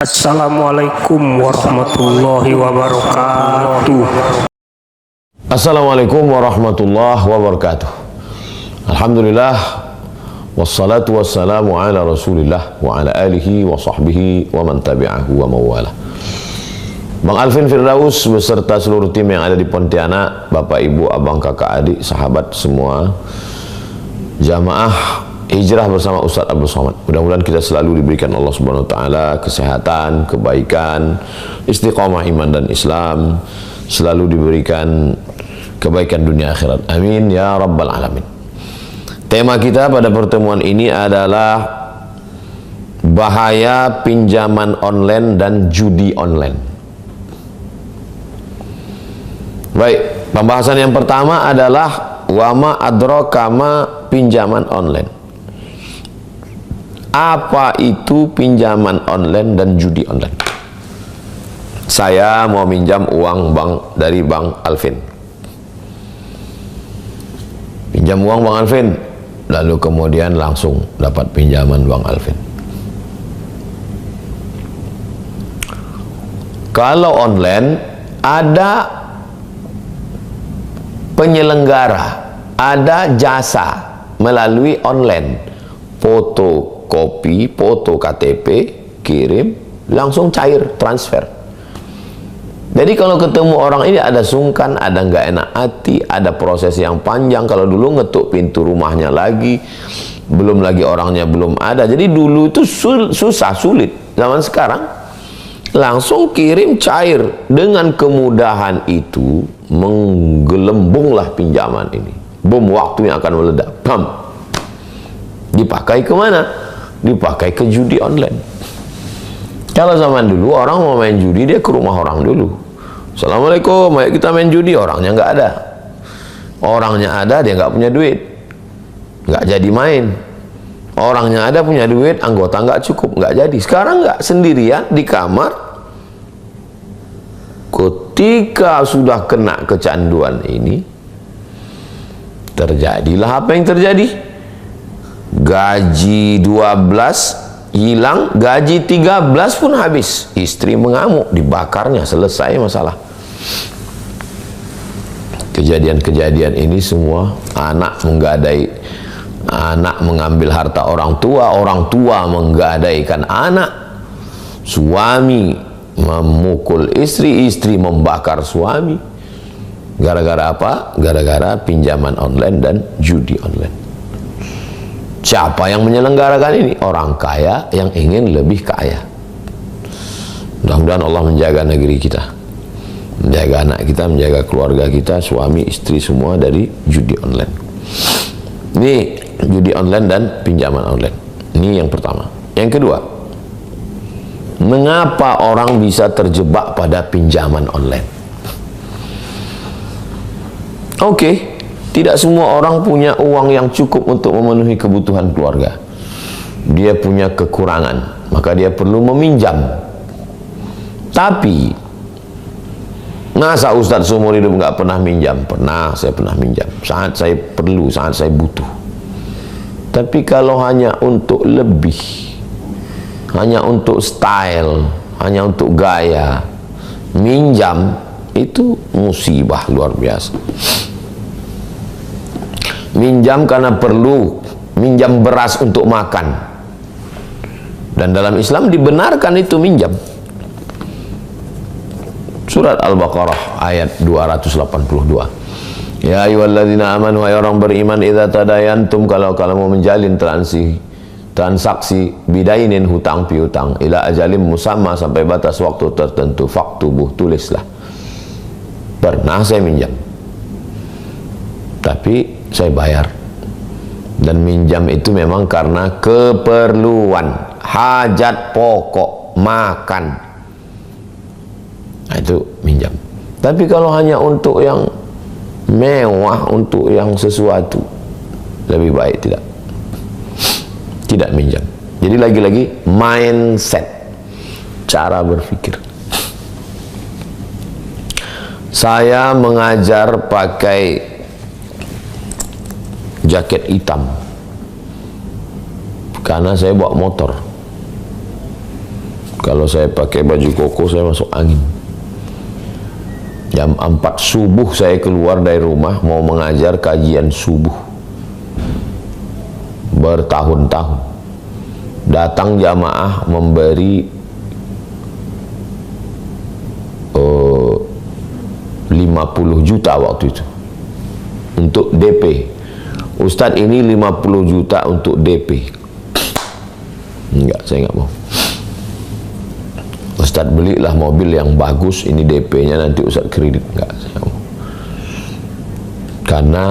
Assalamualaikum warahmatullahi wabarakatuh. Assalamualaikum warahmatullahi wabarakatuh. Alhamdulillah, wassalatu wassalamu ala rasulillah wa ala alihi wa sahbihi wa man tabi'ahu wa mawala. Bang Alvin Firdaus beserta seluruh tim yang ada di Pontianak, Bapak Ibu, Abang, Kakak, Adik, sahabat semua, jamaah hijrah bersama Ustaz Abdul Somad. Mudah-mudahan kita selalu diberikan Allah Subhanahu wa taala kesehatan, kebaikan, istiqamah iman dan Islam, selalu diberikan kebaikan dunia akhirat. Amin ya rabbal alamin. Tema kita pada pertemuan ini adalah bahaya pinjaman online dan judi online. Baik, pembahasan yang pertama adalah wama adraka ma pinjaman online. Apa itu pinjaman online dan judi online? Saya mau minjam uang dari Bang Alvin. Pinjam uang Bang Alvin, lalu kemudian langsung dapat pinjaman Bang Alvin. Kalau online ada penyelenggara, ada jasa melalui online, fotokopi, foto KTP, kirim, langsung cair, transfer. Jadi kalau ketemu orang ini ada sungkan, ada nggak enak hati, ada proses yang panjang. Kalau dulu ngetuk pintu rumahnya lagi, belum lagi orangnya belum ada. Jadi dulu itu susah, sulit. Zaman sekarang langsung kirim, cair. Dengan kemudahan itu menggelembunglah pinjaman ini. Bom waktu yang akan meledak. Bam. Dipakai kemana? Dipakai ke judi online. Kalau zaman dulu orang mau main judi, dia ke rumah orang dulu. Assalamualaikum, ayo kita main judi. Orangnya nggak ada. Orangnya ada, dia nggak punya duit, nggak jadi main. Orangnya ada, punya duit, anggota nggak cukup, nggak jadi. Sekarang nggak, sendirian di kamar. Ketika sudah kena kecanduan ini, terjadilah apa yang terjadi. Gaji 12 hilang, gaji 13 pun habis. Istri mengamuk, dibakarnya, selesai masalah. Kejadian-kejadian ini semua, anak menggadai, anak mengambil harta orang tua menggadaikan anak, suami memukul istri, istri membakar suami. Gara-gara apa? Gara-gara pinjaman online dan judi online. Siapa yang menyelenggarakan ini? Orang kaya yang ingin lebih kaya. Mudah-mudahan Allah menjaga negeri kita, menjaga anak kita, menjaga keluarga kita, suami, istri semua dari judi online. Ini judi online dan pinjaman online. Ini yang pertama. Yang kedua, mengapa orang bisa terjebak pada pinjaman online? Oke. Tidak semua orang punya uang yang cukup untuk memenuhi kebutuhan keluarga. Dia punya kekurangan, maka dia perlu meminjam. Tapi masa Ustadz seumur hidup nggak pernah minjam? Pernah, saya pernah minjam. Saat saya perlu, saat saya butuh. Tapi kalau hanya untuk lebih, hanya untuk style, hanya untuk gaya, minjam itu musibah luar biasa. Minjam karena perlu, minjam beras untuk makan, dan dalam Islam dibenarkan itu minjam. Surat Al-Baqarah ayat 282. Ya ayyuhalladzina amanu, hai orang beriman, idza tadayantum, kalau mau menjalin transaksi bidainin, hutang piutang, ila ajalim musamma, sampai batas waktu tertentu, faktubuh, tulislah. Pernah saya minjam, tapi saya bayar, dan minjam itu memang karena keperluan, hajat pokok, makan. Nah, itu minjam. Tapi kalau hanya untuk yang mewah, untuk yang sesuatu, lebih baik tidak minjam. Jadi lagi-lagi mindset, cara berpikir. Saya mengajar pakai jaket hitam karena saya bawa motor. Kalau saya pakai baju koko, saya masuk angin. Jam 4 subuh saya keluar dari rumah mau mengajar kajian subuh. Bertahun-tahun. Datang jamaah memberi 50 juta waktu itu untuk DP. Ustadz, ini 50 juta untuk DP. Enggak, saya enggak mau. Ustadz, belilah mobil yang bagus, ini DP-nya, nanti Ustadz kredit. Enggak, saya enggak mau. Karena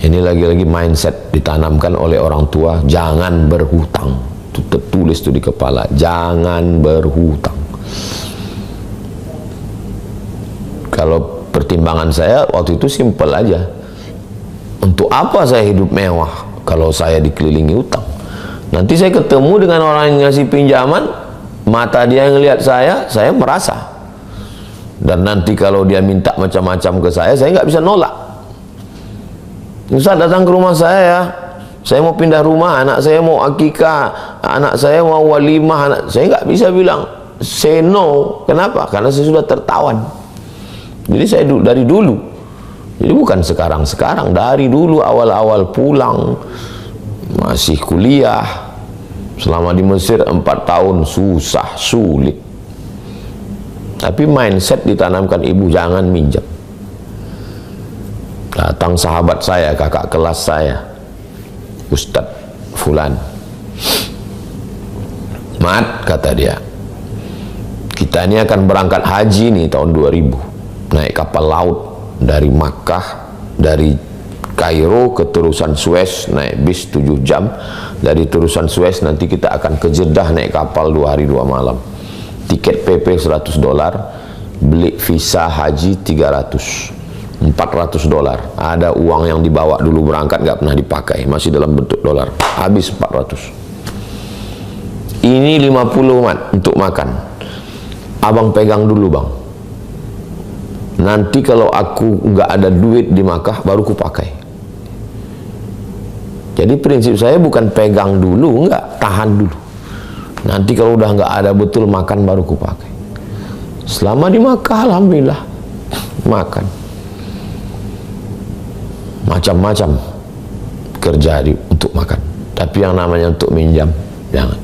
ini lagi-lagi mindset ditanamkan oleh orang tua, jangan berhutang. Itu tertulis tuh di kepala, jangan berhutang. Kalau pertimbangan saya waktu itu simpel aja. Untuk apa saya hidup mewah kalau saya dikelilingi utang? Nanti saya ketemu dengan orang yang ngasih pinjaman, mata dia ngelihat saya merasa. Dan nanti kalau dia minta macam-macam ke saya nggak bisa nolak. Ustaz, datang ke rumah saya mau pindah rumah, anak saya mau akikah, anak saya mau walimah, saya nggak bisa bilang say no. Kenapa? Karena saya sudah tertawan. Jadi saya dari dulu, jadi bukan sekarang, dari dulu awal-awal pulang, masih kuliah, selama di Mesir 4 tahun, susah, sulit. Tapi mindset ditanamkan ibu, jangan minjam. Datang sahabat saya, kakak kelas saya, Ustadz Fulan. Mat, kata dia, kita ini akan berangkat haji nih tahun 2000. Naik kapal laut dari Makkah, dari Kairo ke terusan Suez, naik bis 7 jam. Dari terusan Suez nanti kita akan ke Jeddah naik kapal 2 hari 2 malam. Tiket PP $100, beli visa haji 300, $400. Ada uang yang dibawa dulu berangkat nggak pernah dipakai, masih dalam bentuk dolar, habis 400. Ini 50 mat untuk makan. Abang pegang dulu bang. Nanti kalau aku nggak ada duit di Makkah baru ku pakai. Jadi prinsip saya bukan pegang dulu, nggak, tahan dulu. Nanti kalau udah nggak ada betul makan baru ku pakai. Selama di Makkah alhamdulillah makan. Macam-macam kerja untuk makan. Tapi yang namanya untuk minjam jangan.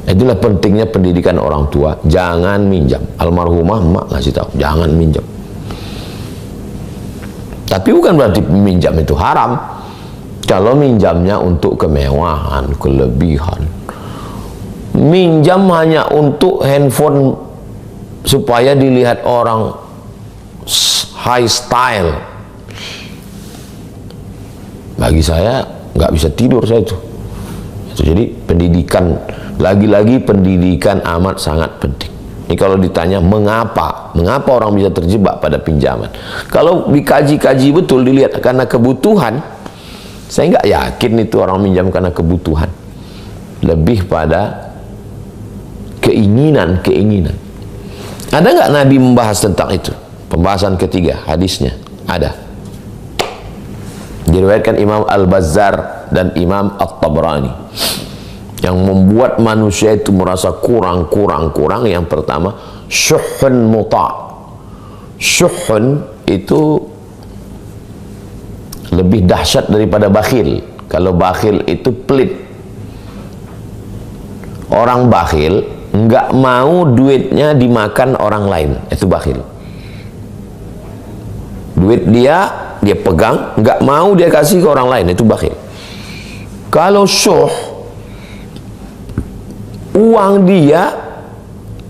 Itulah pentingnya pendidikan orang tua, jangan minjam. Almarhumah emak ngasih tahu, jangan minjam. Tapi bukan berarti minjam itu haram. Kalau minjamnya untuk kemewahan, kelebihan. Minjam hanya untuk handphone supaya dilihat orang high style. Bagi saya nggak bisa tidur saya itu. Jadi pendidikan, lagi-lagi pendidikan amat sangat penting. Ini kalau ditanya mengapa orang bisa terjebak pada pinjaman, kalau dikaji-kaji betul, dilihat karena kebutuhan, saya nggak yakin itu orang minjam karena kebutuhan, lebih pada keinginan. Ada nggak Nabi membahas tentang itu? Pembahasan ketiga, hadisnya ada, diriwayatkan Imam Al-Bazzar dan Imam At-Tabrani. Yang membuat manusia itu merasa kurang. Yang pertama, syuhun muta'. Syuhun itu lebih dahsyat daripada bakhil. Kalau bakhil itu pelit. Orang bakhil nggak mau duitnya dimakan orang lain, itu bakhil. Duit dia pegang, nggak mau dia kasih ke orang lain, itu bakhil. Kalau syuh, uang dia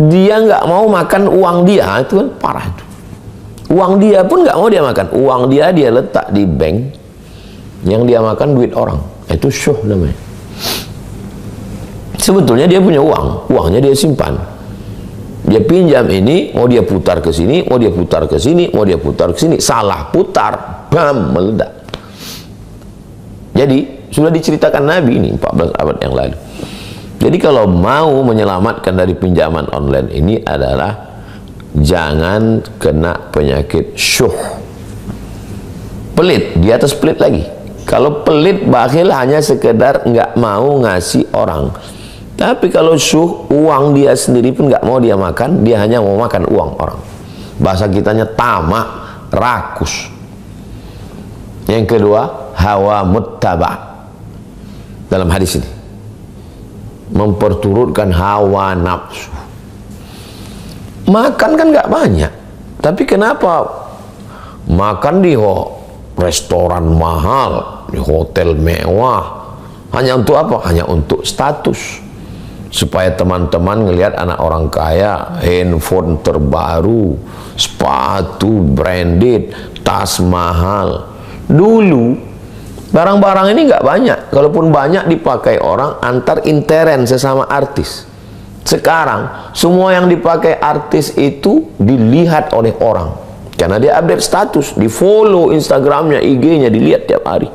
nggak mau makan uang dia, itu kan parah itu. Uang dia pun nggak mau dia makan, uang dia letak di bank, yang dia makan duit orang, itu syuh namanya. Sebetulnya dia punya uangnya dia simpan, dia pinjam ini, mau dia putar ke sini, mau dia putar ke sini, mau dia putar ke sini, salah putar, bam, meledak. Jadi sudah diceritakan Nabi ini 14 abad yang lalu. Jadi kalau mau menyelamatkan dari pinjaman online ini adalah jangan kena penyakit syuh. Pelit, di atas pelit lagi. Kalau pelit, bakhil hanya sekedar nggak mau ngasih orang. Tapi kalau syuh, uang dia sendiri pun nggak mau dia makan, dia hanya mau makan uang orang. Bahasa kitanya tamak, rakus. Yang kedua, hawa muttaba. Dalam hadis ini, memperturutkan hawa nafsu. Makan kan nggak banyak, tapi kenapa makan di restoran mahal, di hotel mewah? Hanya untuk apa? Hanya untuk status. Supaya teman-teman ngelihat anak orang kaya, handphone terbaru, sepatu branded, tas mahal. Dulu barang-barang ini nggak banyak, kalaupun banyak dipakai orang antar intern sesama artis. Sekarang semua yang dipakai artis itu dilihat oleh orang, karena dia update status, di follow Instagramnya, IG-nya, dilihat tiap hari.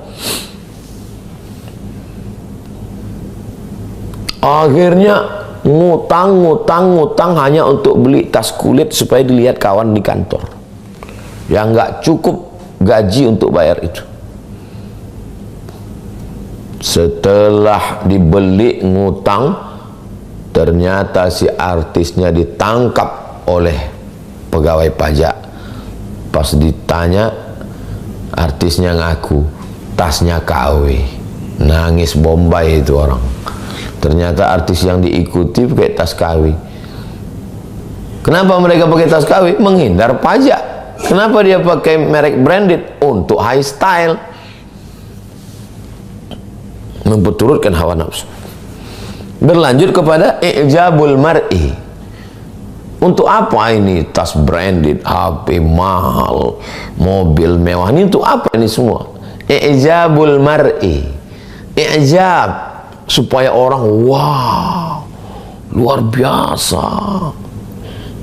Akhirnya ngutang hanya untuk beli tas kulit supaya dilihat kawan di kantor, yang nggak cukup gaji untuk bayar itu. Setelah dibeli ngutang, ternyata si artisnya ditangkap oleh pegawai pajak. Pas ditanya, artisnya ngaku tasnya KW. Nangis Bombay itu orang. Ternyata artis yang diikuti pakai tas KW. Kenapa mereka pakai tas KW? Menghindar pajak. Kenapa dia pakai merek branded? Untuk high style, memperturutkan hawa nafsu. Berlanjut kepada i'jabul mar'i. Untuk apa ini tas branded, HP mahal, mobil mewah? Ini untuk apa ini semua? I'jabul mar'i. I'jab, supaya orang wow, luar biasa.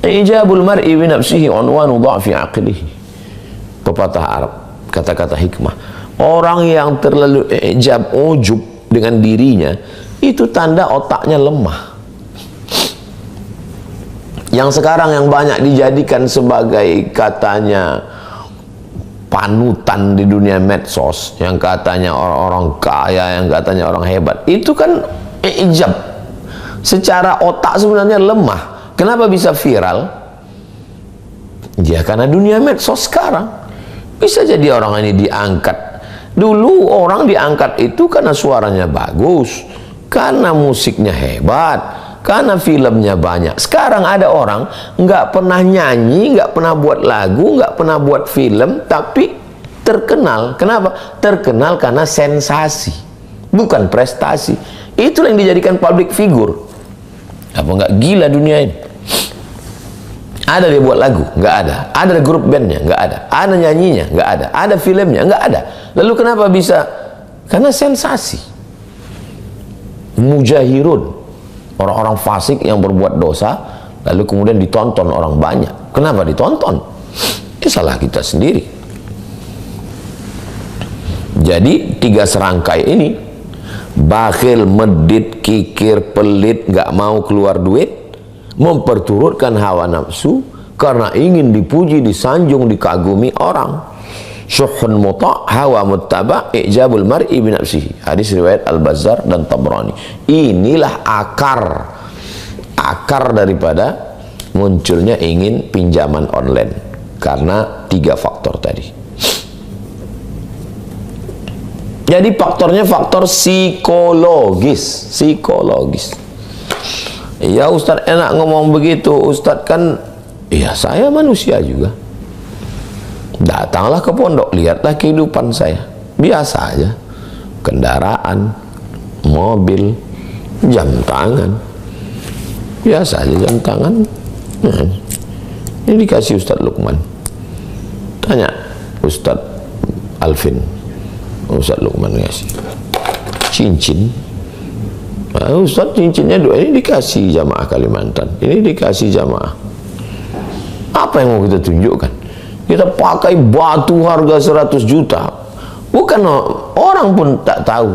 I'jabul mar'i bi nafsihi unwanu dha'fi aqlihi. Pepatah Arab, kata-kata hikmah. Orang yang terlalu i'jab, ujub dengan dirinya, itu tanda otaknya lemah. Yang sekarang yang banyak dijadikan sebagai katanya panutan di dunia medsos, yang katanya orang-orang kaya, yang katanya orang hebat, itu kan ijab. Secara otak sebenarnya lemah. Kenapa bisa viral? Ya karena dunia medsos sekarang. Bisa jadi orang ini diangkat. Dulu orang diangkat itu karena suaranya bagus, karena musiknya hebat, karena filmnya banyak. Sekarang ada orang nggak pernah nyanyi, nggak pernah buat lagu, nggak pernah buat film, tapi terkenal. Kenapa? Terkenal karena sensasi, bukan prestasi. Itulah yang dijadikan public figure. Apa nggak gila dunia ini? Ada dia buat lagu? Nggak ada. Ada grup bandnya? Nggak ada. Ada nyanyinya? Nggak ada. Ada filmnya? Nggak ada. Lalu kenapa bisa? Karena sensasi. Mujahirun, orang-orang fasik yang berbuat dosa, lalu kemudian ditonton orang banyak. Kenapa ditonton? Ya salah kita sendiri. Jadi 3 serangkai ini, bakhil, medit, kikir, pelit, nggak mau keluar duit, memperturutkan hawa nafsu karena ingin dipuji, disanjung, dikagumi orang. Syuhun muta', hawa muttaba', i'jabul mar'i bi nafsihi. Hadis riwayat Al-Bazzar dan Tabrani. Inilah akar daripada munculnya ingin pinjaman online, karena 3 faktor tadi. Jadi faktornya faktor psikologis. Ya Ustadz enak ngomong begitu, Ustadz kan, ya saya manusia juga. Datanglah ke pondok, lihatlah kehidupan saya, biasa aja. Kendaraan, mobil, jam tangan, biasa aja jam tangan. Ini dikasih Ustadz Lukman. Tanya Ustadz Alvin, Ustadz Lukman ngasih cincin. Ustadz cincinnya 2, ini dikasih jamaah Kalimantan, ini dikasih jamaah. Apa yang mau kita tunjukkan? Kita pakai batu harga 100 juta. Bukan orang pun tak tahu,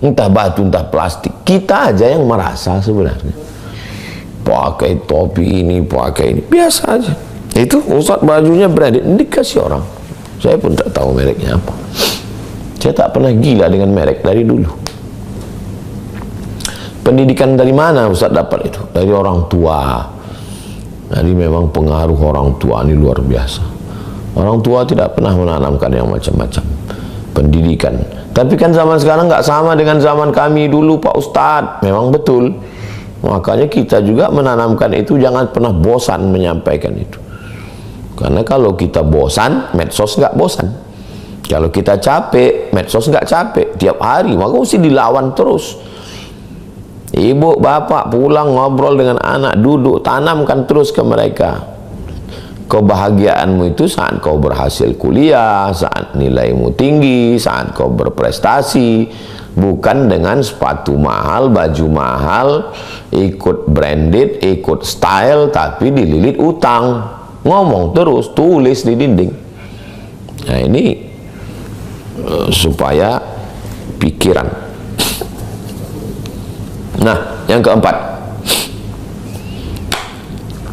entah batu entah plastik. Kita aja yang merasa sebenarnya. Pakai topi ini, pakai ini, biasa aja. Itu Ustadz bajunya branded, dikasih orang. Saya pun tak tahu mereknya apa. Saya tak pernah gila dengan merek dari dulu. Pendidikan dari mana Ustaz dapat itu? Dari orang tua. Jadi memang pengaruh orang tua ini luar biasa. Orang tua tidak pernah menanamkan yang macam-macam pendidikan. Tapi kan zaman sekarang nggak sama dengan zaman kami dulu Pak Ustadz. Memang betul. Makanya kita juga menanamkan itu, jangan pernah bosan menyampaikan itu. Karena kalau kita bosan, medsos nggak bosan. Kalau kita capek, medsos nggak capek. Tiap hari, maka mesti dilawan terus. Ibu, bapak pulang ngobrol dengan anak, duduk, tanamkan terus ke mereka. Kebahagiaanmu itu saat kau berhasil kuliah, saat nilaimu tinggi, saat kau berprestasi. Bukan dengan sepatu mahal, baju mahal, ikut branded, ikut style, tapi dililit utang. Ngomong terus, tulis di dinding. Nah ini supaya pikiran. Nah, yang keempat,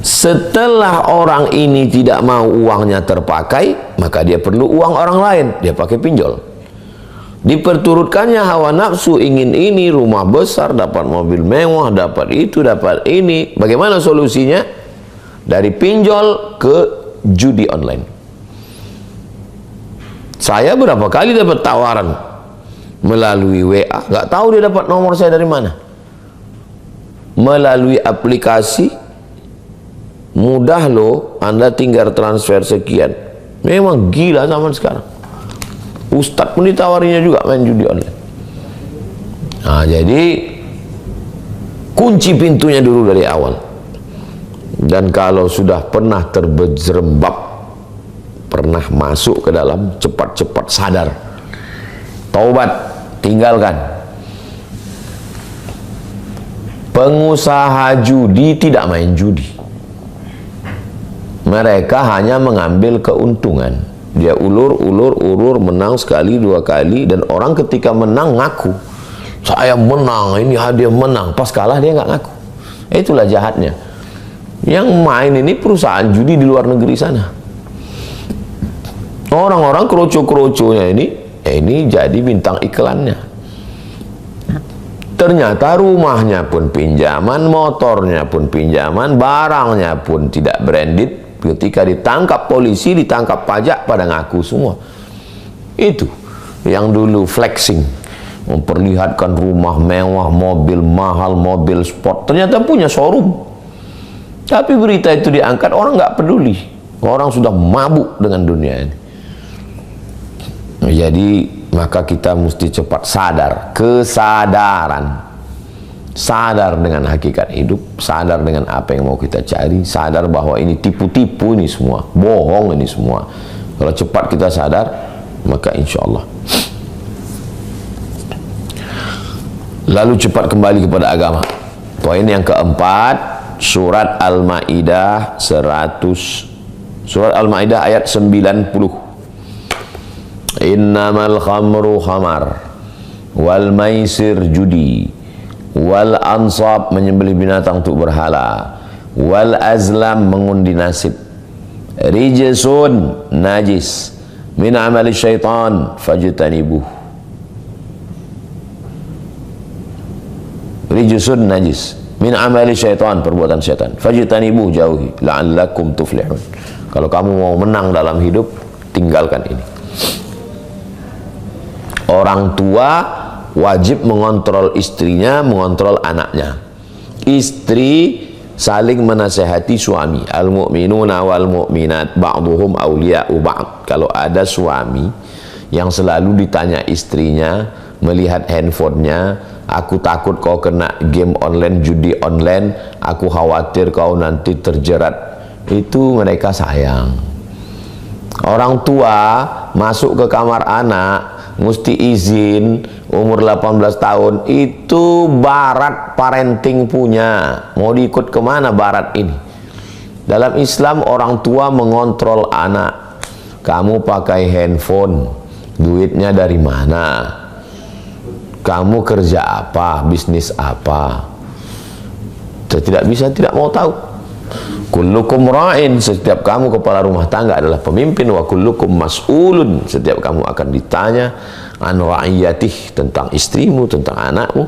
setelah orang ini tidak mau uangnya terpakai, maka dia perlu uang orang lain, dia pakai pinjol. Diperturutkannya hawa nafsu, ingin ini, rumah besar, dapat mobil mewah, dapat itu, dapat ini. Bagaimana solusinya? Dari pinjol ke judi online. Saya berapa kali dapat tawaran melalui WA, nggak tahu dia dapat nomor saya dari mana. Melalui aplikasi, mudah loh, Anda tinggal transfer sekian. Memang gila zaman sekarang. Ustadz pun ditawarinya juga main judi online. Nah, jadi kunci pintunya dulu dari awal. Dan kalau sudah pernah terjerembab, pernah masuk ke dalam, cepat-cepat sadar, taubat, tinggalkan. Pengusaha judi tidak main judi. Mereka hanya mengambil keuntungan. Dia ulur, menang sekali, dua kali, dan orang ketika menang ngaku, saya menang, ini hadiah menang. Pas kalah dia nggak ngaku. Itulah jahatnya. Yang main ini perusahaan judi di luar negeri sana. Orang-orang kroco-kroconya ini jadi bintang iklannya. Ternyata rumahnya pun pinjaman, motornya pun pinjaman, barangnya pun tidak branded. Ketika ditangkap polisi, ditangkap pajak, pada ngaku semua. Itu yang dulu flexing, memperlihatkan rumah mewah, mobil mahal, mobil sport, ternyata punya showroom. Tapi berita itu diangkat, orang nggak peduli. Orang sudah mabuk dengan dunia ini. Jadi maka kita mesti cepat sadar, kesadaran. Sadar dengan hakikat hidup, sadar dengan apa yang mau kita cari, sadar bahwa ini tipu-tipu ini semua, bohong ini semua. Kalau cepat kita sadar, maka insya Allah. Lalu cepat kembali kepada agama. Poin yang keempat, surat Al-Maidah 100, surat Al-Maidah ayat 90. Innamal khamru khamar, wal maisir judi, wal ansab menyembelih binatang untuk berhala, wal azlam mengundi nasib, rijsun najis, min amali syaitan fajtanibuh. Rijsun najis, min amali syaitan, perbuatan syaitan, fajtanibuh, jauhi, la'allakum tuflihun. Kalau kamu mau menang dalam hidup, tinggalkan ini. Orang tua wajib mengontrol istrinya, mengontrol anaknya. Istri saling menasehati suami. Al-mu'minuna wal mu'minat ba'duhum awliya'u ba'd. Kalau ada suami yang selalu ditanya istrinya, melihat handphonenya, aku takut kau kena game online, judi online, aku khawatir kau nanti terjerat. Itu mereka sayang. Orang tua masuk ke kamar anak mesti izin, umur 18 tahun, itu barat parenting punya. Mau diikut kemana barat ini? Dalam Islam orang tua mengontrol anak. Kamu pakai handphone, duitnya dari mana? Kamu kerja apa? Bisnis apa? Tidak bisa, tidak mau tahu. Kullukum ra'in, setiap kamu kepala rumah tangga adalah pemimpin. Wa kullukum mas'ulun, setiap kamu akan ditanya an ra'iyatih, tentang istrimu, tentang anakmu.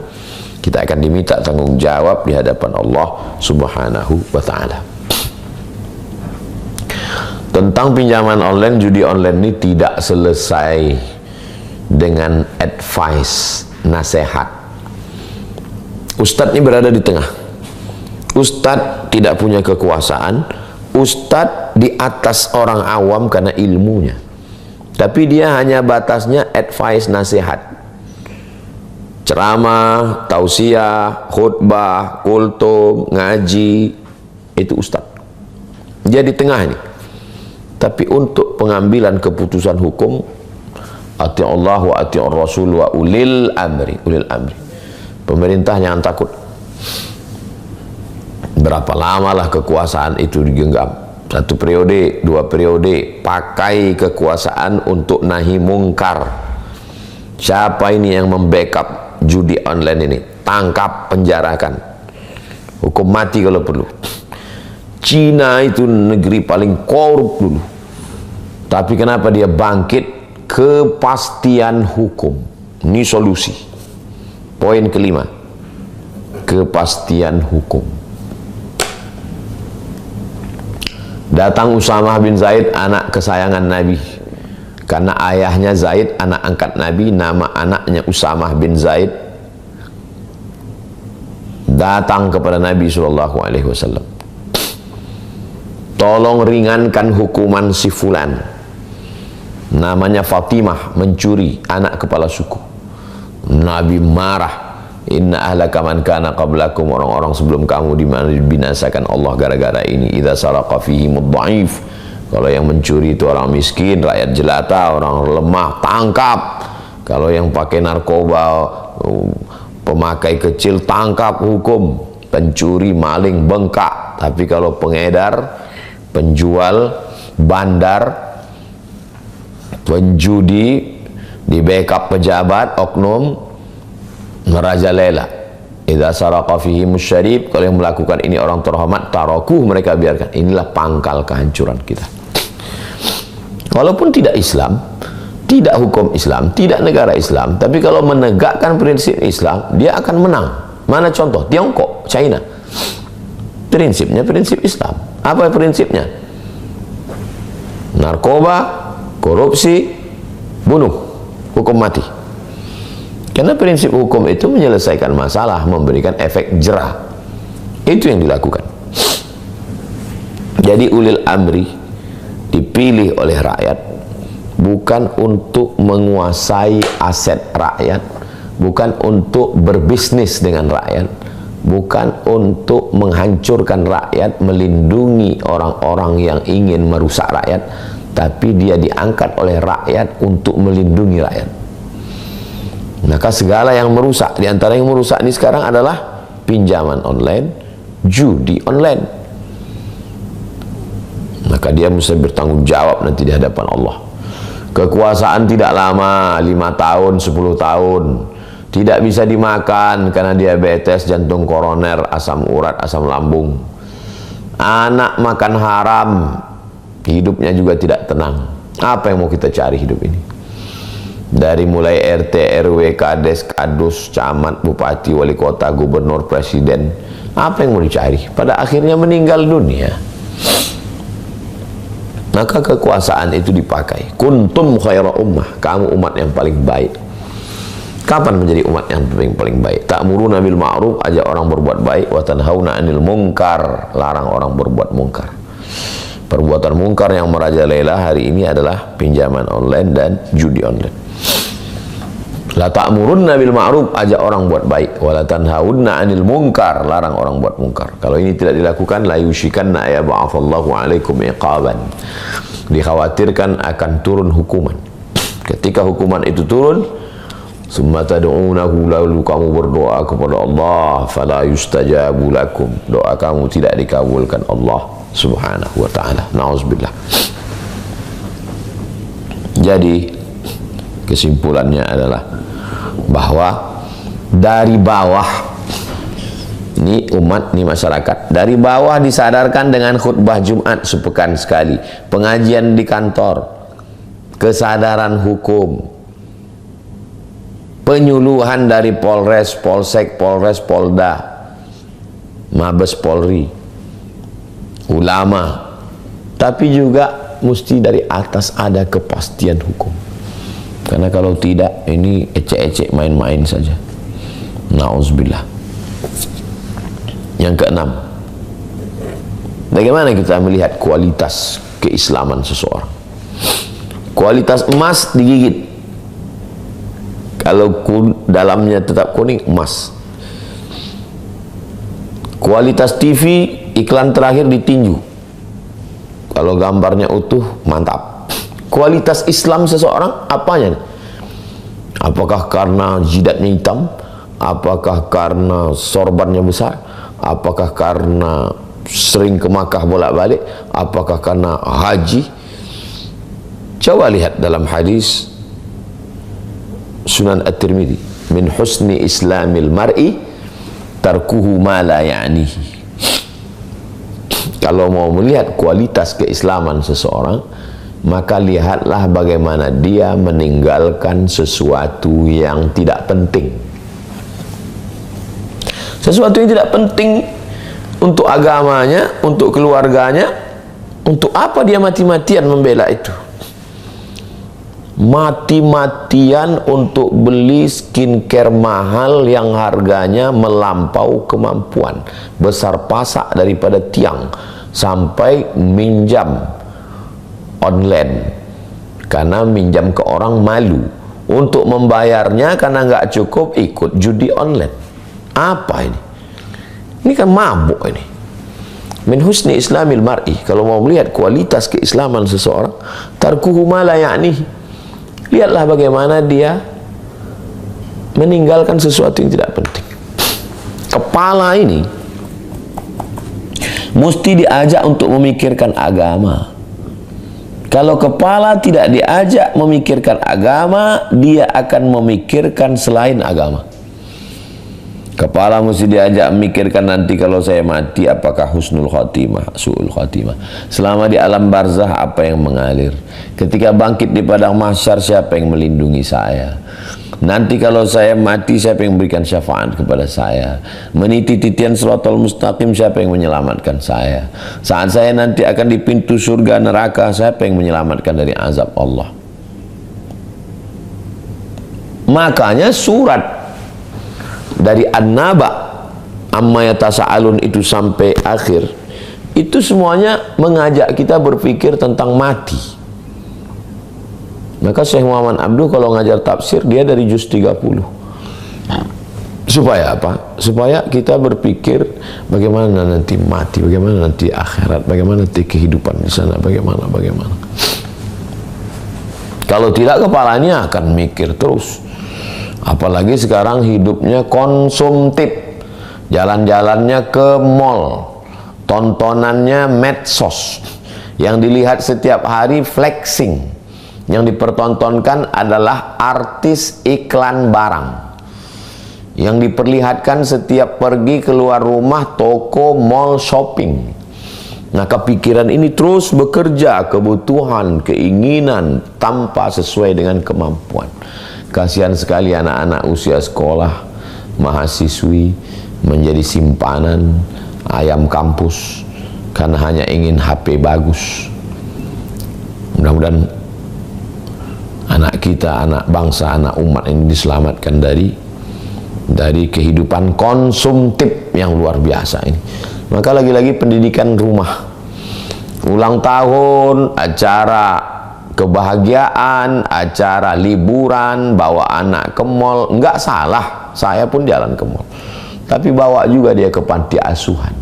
kita akan diminta tanggung jawab di hadapan Allah Subhanahu wa ta'ala. Tentang pinjaman online, judi online ini tidak selesai dengan advice, nasihat. Ustadz ini berada di tengah. Ustadz tidak punya kekuasaan. Ustadz di atas orang awam karena ilmunya. Tapi dia hanya batasnya advice, nasihat. Ceramah, tausiah, khutbah, kultum, ngaji, itu ustadz. Dia di tengah ini. Tapi untuk pengambilan keputusan hukum, ati Allah wa ati Rasul wa ulil amri. Pemerintah jangan takut. Berapa lamalah kekuasaan itu digenggam? 1 periode, 2 periode, pakai kekuasaan untuk nahi mungkar. Siapa ini yang membackup judi online ini? Tangkap, penjarakan, hukum mati kalau perlu. Cina itu negeri paling korup dulu, tapi kenapa dia bangkit? Kepastian hukum. Ini solusi. Poin kelima, kepastian hukum. Datang Usamah bin Zaid, anak kesayangan Nabi, karena ayahnya Zaid anak angkat Nabi, nama anaknya Usamah bin Zaid. Datang kepada Nabi SAW, tolong ringankan hukuman si fulan, namanya Fatimah, mencuri, anak kepala suku. Nabi marah. Inna ahlaka man kana qablakum, orang-orang sebelum kamu dibinasakan Allah gara-gara ini. Idza saraqa fihimud dhaif, kalau yang mencuri itu orang miskin, rakyat jelata, orang lemah, tangkap. Kalau yang pakai narkoba, pemakai kecil, tangkap, hukum. Pencuri, maling, bengkak. Tapi kalau pengedar, penjual, bandar, penjudi, di backup pejabat, oknum, merajalela. Idza saraqa fihimus syarif, kalau yang melakukan ini orang terhormat, tarakuh, mereka biarkan. Inilah pangkal kehancuran kita. Walaupun tidak Islam, tidak hukum Islam, tidak negara Islam, tapi kalau menegakkan prinsip Islam, dia akan menang. Mana contoh? Tiongkok, China. Prinsipnya prinsip Islam. Apa prinsipnya? Narkoba, korupsi, bunuh, hukum mati. Karena prinsip hukum itu menyelesaikan masalah, memberikan efek jerah. Itu yang dilakukan. Jadi ulil amri dipilih oleh rakyat bukan untuk menguasai aset rakyat, bukan untuk berbisnis dengan rakyat, bukan untuk menghancurkan rakyat, melindungi orang-orang yang ingin merusak rakyat, tapi dia diangkat oleh rakyat untuk melindungi rakyat. Maka segala yang merusak, di antara yang merusak ini sekarang adalah pinjaman online, judi online. Maka dia mesti bertanggung jawab nanti di hadapan Allah. Kekuasaan tidak lama, 5 tahun, 10 tahun. Tidak bisa dimakan karena diabetes, jantung koroner, asam urat, asam lambung. Anak makan haram, hidupnya juga tidak tenang. Apa yang mau kita cari hidup ini? Dari mulai RT, RW, Kades, Kadus, Camat, Bupati, Wali Kota, Gubernur, Presiden, apa yang mau dicari? Pada akhirnya meninggal dunia. Maka kekuasaan itu dipakai. Kuntum khaira ummah, kamu umat yang paling baik. Kapan menjadi umat yang paling baik? Ta'muruna bil ma'ruf, ajak orang berbuat baik, wa tanhauna 'anil munkar, larang orang berbuat mungkar. Perbuatan mungkar yang merajalela hari ini adalah pinjaman online dan judi online. La ta'murunna bil ma'ruf, ajak orang buat baik, wa la tanhauna 'anil munkar, larang orang buat mungkar. Kalau ini tidak dilakukan, la yushikanna ya ba'athallahu 'alaikum iqaban. Dikhawatirkan akan turun hukuman. Ketika hukuman itu turun, summa tad'unahu, lalu kamu berdoa kepada Allah, fala yustajabu lakum, doa kamu tidak dikabulkan Allah Subhanahu wa ta'ala. Na'udzubillah. Jadi kesimpulannya adalah bahwa dari bawah, ini umat, ini masyarakat, dari bawah disadarkan dengan khutbah Jumat sepekan sekali, pengajian di kantor, kesadaran hukum, penyuluhan dari Polres, Polsek, Polres, Polda, Mabes Polri, ulama, tapi juga mesti dari atas ada kepastian hukum. Karena kalau tidak, ini ecek-ecek main-main saja. Nauzubillah. Yang keenam, bagaimana kita melihat kualitas keislaman seseorang? Kualitas emas digigit, kalau dalamnya tetap kuning, emas. Kualitas TV, iklan terakhir ditinju, kalau gambarnya utuh, mantap. Kualitas Islam seseorang apanya? Apakah karena jidatnya hitam? Apakah karena sorbannya besar? Apakah karena sering ke Makkah bolak-balik? Apakah karena haji? Coba lihat dalam hadis Sunan At-Tirmidzi, min husni islamil mar'i tarkuhu ma la ya'nihi. Kalau mau melihat kualitas keislaman seseorang, maka lihatlah bagaimana dia meninggalkan sesuatu yang tidak penting. Sesuatu yang tidak penting untuk agamanya, untuk keluarganya. Untuk apa dia mati-matian membela itu? Mati-matian untuk beli skincare mahal yang harganya melampau kemampuan, besar pasak daripada tiang, sampai minjam online karena minjam ke orang malu, untuk membayarnya karena nggak cukup ikut judi online. Apa ini? Ini kan mabuk ini. Min husni islamil mar'i, kalau mau melihat kualitas keislaman seseorang, tarkuhu ma la ya'nihi. Lihatlah bagaimana dia meninggalkan sesuatu yang tidak penting. Kepala ini mesti diajak untuk memikirkan agama. Kalau kepala tidak diajak memikirkan agama, dia akan memikirkan selain agama. Kepala mesti diajak memikirkan, nanti kalau saya mati apakah husnul khatimah, su'ul khatimah. Selama di alam barzah apa yang mengalir. Ketika bangkit di padang mahsyar siapa yang melindungi saya. Nanti kalau saya mati siapa yang memberikan syafaat kepada saya. Meniti titian siratal mustaqim siapa yang menyelamatkan saya. Saat saya nanti akan di pintu surga neraka siapa yang menyelamatkan dari azab Allah. Makanya surat dari An-Naba amma yatasa'alun itu sampai akhir, itu semuanya mengajak kita berpikir tentang mati. Maka Syekh Muhammad Abduh kalau ngajar tafsir, dia dari juz 30. Supaya apa? Supaya kita berpikir bagaimana nanti mati, bagaimana nanti akhirat, bagaimana nanti kehidupan di sana, bagaimana. Kalau tidak, kepalanya akan mikir terus. Apalagi sekarang hidupnya konsumtif, jalan-jalannya ke mall, tontonannya medsos, yang dilihat setiap hari flexing, yang dipertontonkan adalah artis iklan barang, yang diperlihatkan setiap pergi keluar rumah, toko, mall, shopping. Nah, kepikiran ini terus bekerja, kebutuhan, keinginan tanpa sesuai dengan kemampuan. Kasihan sekali anak-anak usia sekolah, mahasiswi menjadi simpanan ayam kampus karena hanya ingin HP bagus. Mudah-mudahan anak kita, anak bangsa, anak umat ini diselamatkan dari kehidupan konsumtif yang luar biasa ini. Maka lagi-lagi pendidikan rumah, ulang tahun, acara kebahagiaan, acara liburan, bawa anak ke mall, enggak salah, saya pun jalan ke mall, tapi bawa juga dia ke panti asuhan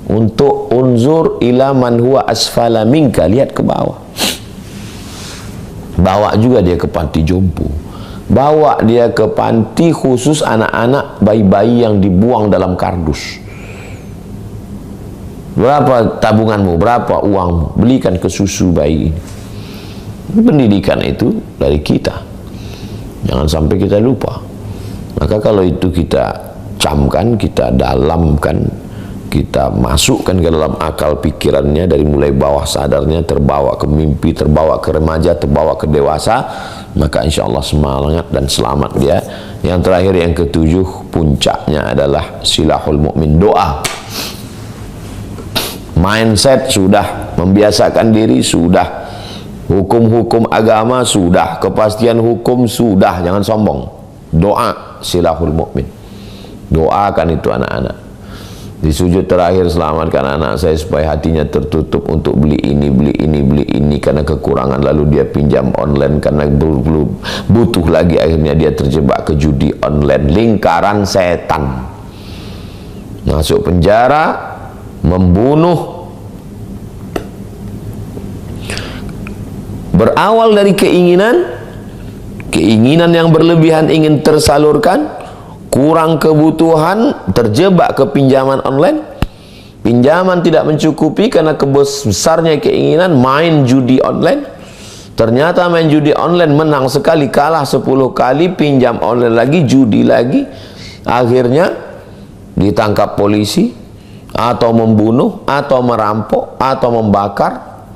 untuk unzur ila man huwa asfala minka, lihat ke bawah. Bawa juga dia ke panti jompo, bawa dia ke panti khusus anak-anak bayi-bayi yang dibuang dalam kardus. Berapa tabunganmu, berapa uangmu, belikan ke susu bayi ini. Pendidikan itu dari kita, jangan sampai kita lupa. Maka kalau itu kita camkan, kita dalamkan, kita masukkan ke dalam akal pikirannya, dari mulai bawah sadarnya terbawa ke mimpi, terbawa ke remaja, terbawa ke dewasa, maka insya Allah semangat dan selamat dia. Yang terakhir, yang ketujuh, puncaknya adalah silahul mukmin, doa. Mindset sudah, membiasakan diri sudah, hukum-hukum agama sudah, kepastian hukum sudah, jangan sombong. Doa silahul mukmin. Doakan itu anak-anak. Di sujud terakhir, selamatkan anak saya supaya hatinya tertutup untuk beli ini, beli ini, beli ini karena kekurangan, lalu dia pinjam online karena butuh lagi, akhirnya dia terjebak ke judi online, lingkaran setan, masuk penjara, membunuh. Berawal dari keinginan yang berlebihan ingin tersalurkan, kurang kebutuhan, terjebak ke pinjaman online. Pinjaman tidak mencukupi karena besarnya keinginan main judi online. Ternyata main judi online menang sekali, kalah 10 kali, pinjam online lagi, judi lagi. Akhirnya ditangkap polisi, atau membunuh, atau merampok, atau membakar.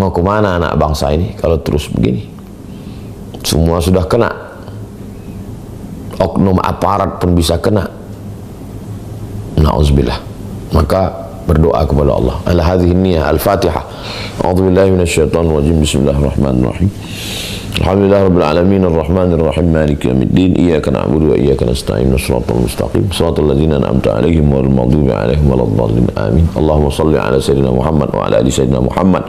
Mau kemana anak bangsa ini kalau terus begini? Semua sudah kena. Oknum aparat pun bisa kena. Na'udzubillah. Maka berdoa kepada Allah. Al-hadhihi niyah, Al-Fatihah. A'udzubillahi minasyaitonir rajim. Bismillahirrahmanirrahim. Alhamdulillah rabbil alamin arrahmanir rahim maliki yaumiddin iyyaka na'budu wa iyyaka nasta'in shiratal mustaqim shiratal ladzina an'amta 'alaihim ghairil maghdubi 'alaihim waladdallin amin. Allahumma shalli 'ala sayyidina Muhammad wa 'ala ali sayyidina Muhammad.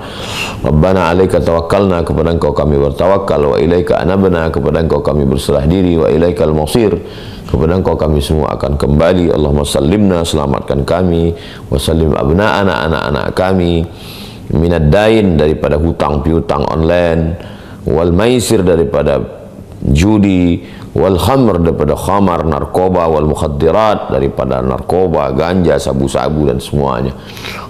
Rabbana 'alaika tawakkalna, kepada Engkau kami bertawakal, wa ilaika anabna, kepada Engkau kami berserah diri, wa ilaikal masir, kepada Engkau kami semua akan kembali. Allahumma sallimna, selamatkan kami, wa sallim abna'ana, anak-anak kami, minad dain, daripada hutang piutang online, wal maisir, daripada judi, wal khamr, daripada khamar, narkoba, wal mukhaddirat, daripada narkoba, ganja, sabu-sabu dan semuanya.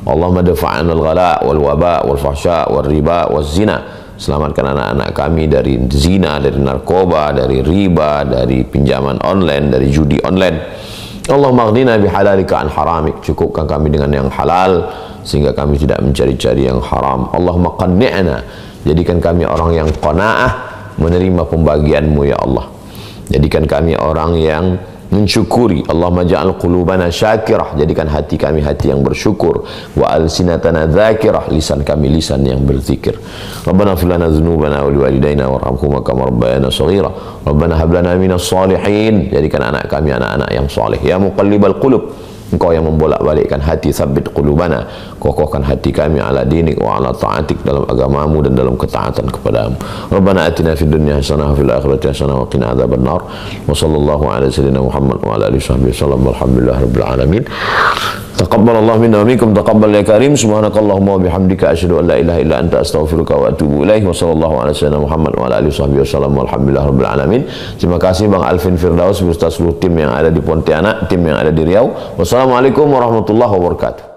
Allahumma dafa'an al-ghala wal waba wal fahsya wal riba wal zina, selamatkan anak-anak kami dari zina, dari narkoba, dari riba, dari pinjaman online, dari judi online. Allahumma aghnina bihalalika an haramik, cukupkan kami dengan yang halal sehingga kami tidak mencari-cari yang haram. Allahumma qanni'na, jadikan kami orang yang qanaah, menerima pembagianmu ya Allah. Jadikan kami orang yang mensyukuri. Allahumma ja'al qulubana syakirah, jadikan hati kami hati yang bersyukur. Wa alsinatana dzakirah, lisan kami lisan yang berzikir. Rabbana fir lana dzunubana wa liwalidayna warhamhuma kama rabbayana shaghira. Rabbana hab lana minas shalihin, jadikan anak kami anak-anak yang saleh. Ya muqallibal qulub, Engkau yang membolak-balikkan hati, tsabbit qulubana, kokohkan hati kami ala dinik wa ala ta'atik, dalam agamamu dan dalam ketaatan kepadamu. Rabbana atina fid dunya hasanah wa fil akhirati hasanah wa qina adzabannar. Wa sallallahu ala sayyidina Muhammad wa ala alihi wasallam. Walhamdulillahirabbil alamin. Taqabbalallahu minna wa minkum, taqabbal ya karim. Subhanakallahumma wa bihamdika asyhadu an la ilaha illa anta astaghfiruka wa atubu ilaik. Wa sallallahu ala sayyidina Muhammad wa ala alihi wasallam. Walhamdulillahirabbil alamin. Terima kasih Bang Alvin Firdaus beserta seluruh tim yang ada di Pontianak, tim yang ada di Riau. Wassalamualaikum warahmatullahi wabarakatuh.